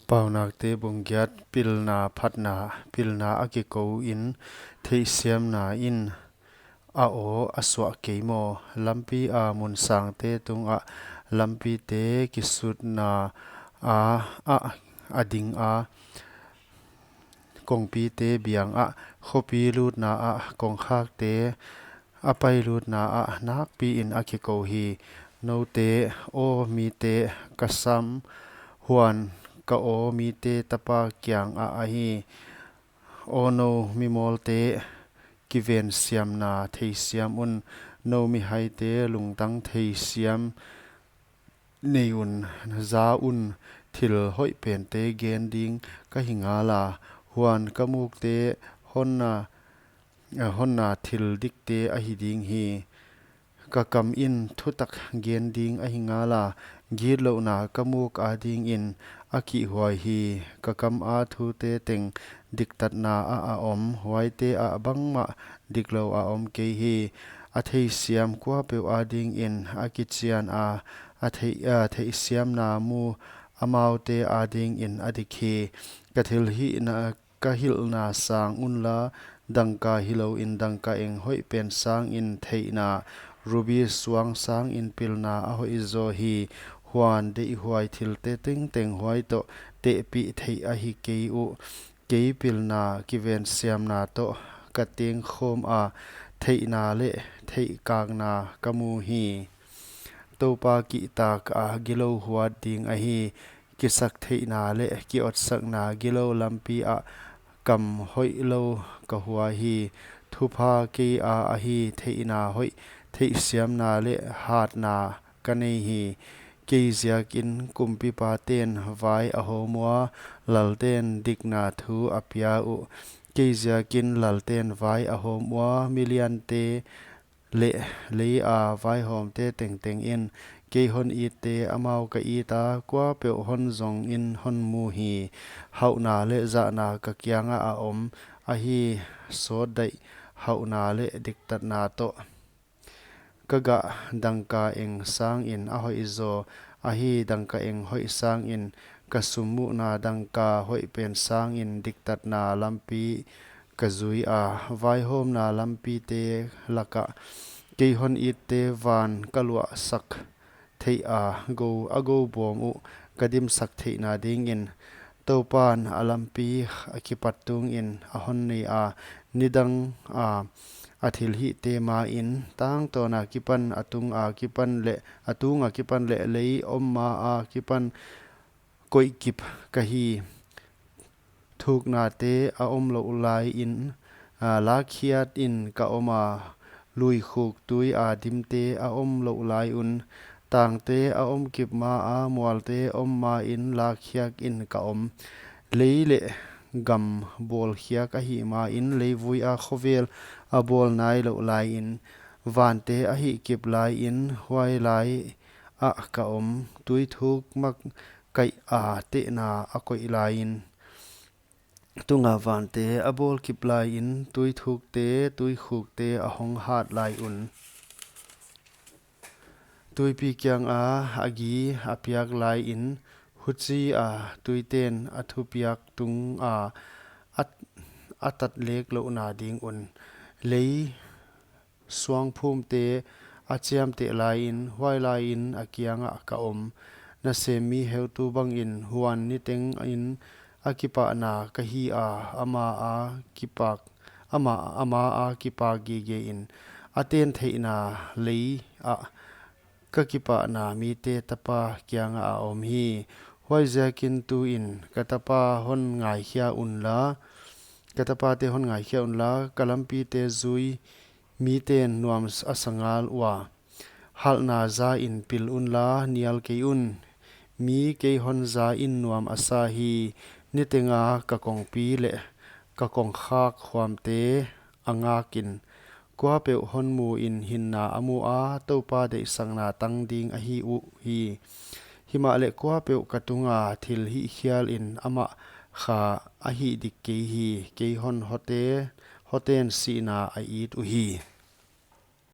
Paunakte bungyat pilna phatna pilna akiko in theisiam na in a o aswa keimo lampi a mun sangte tung a lampi te kisut na a a ading a kongpi te biang a khopi lut na a kong khak te apai lut na a nak pi in akiko hi no te o mi te kasam huan ka o mi te tapa kyang a hi ono mi mol te kiven siam na thei siam un no mi hai te lungtang thei siam nei un za un thil hoi pen te gen ding ka hinga la huan kamuk te honna thil dik te a hi ding hi ka kam in thutak gen ding a hinga la gir lo na kamuk a ding in aki huai hi ka kam a thu te teng diktat na a om huai te a bangma diklo a om ke hi a thei siam kwa pe a ding in aki chian a thei siam na mu amau te a ding in adikhi ka thil hi na ka hil na sang un la dangka hilo in dangka eng hoi pen sang in thei na ruby suang sang in pilna a hoi zo hi huan de huai thil te ting teng huai to te pi thei a hi ke u ke pilna kiven siam na to ka teng khom a thei na le thei kang na kamu hi topa ki tak a gilo huat ding a hi kisak thei na le ki ot sak na gilo lampi a kam hoi lo ka hua hi thupa ke a hi thei na hoi thei siam na le hat na ka nei hi ke ziak in kumpi pa ten vai a homwa lalten dikna thu apia u ke ziak in lalten vai a homwa million te le a vai hom te teng teng in ke hon i te amau ka i ta kwa pe hon zong in hon mu hi hau na le za na ka kyanga a om a hi so dai hau na le diktat na to kaga dangka eng sang in a hoi zo a hi dangka eng hoi sang in kasumu na dangka hoi pen sang in diktat na lampi kazui a vai hom na lampi te laka ke hon it te van kalwa sak thei a go bom u kadim sak thei na ding in topan alampi akipatung in a hon nei a nidang a thil hi te ma in tang to na kipan atung a kipan le atung a kipan le lei om ma a kipan koi kip ka hi thuk na te a om lo lai in la khiat in ka oma lui khuk tui a dim te a om lo lai un tang te a om kip ma a mual te om ma in la khiak in ka om lei le gam bol khiak a hi ma in lei vui a khovel a bol nai lo lai in van te a hi kip lai in huai lai a ka om tui thuk mak kai a te na a koi lai in tunga van te a bol kip lai in tui thuk te tui khuk te a hong hat lai un tui pi kyang a agi a piak lai in huchi a tui ten a thu piak tung a atat lek lo na ding un lei suang phum te a chiam te lai in huai lai in a kianga ka om na se mi heu tu bang in huan ni teng in akipa na ka hi a ama a kipak ama a kipa ge in aten thei na lei a ka kipa na mi te tapa kyanga a om hi huai zakin tu in katapa hon ngai hia un la katapa te hon ngai hia un la kalampi te zui mi ten nuam asangal wa hal na za in pil un la nial ke un mi ke hon za in nuam asa hi nitenga ka kong pi le ka kong khak huam te angakin kwa pe hon mu in hin na amu a topa de sang na tang ding a hi u hi hima le kwa pe katunga thil hi khial in ama kha a hi dik ke hi ke hon hoten si na a it u hi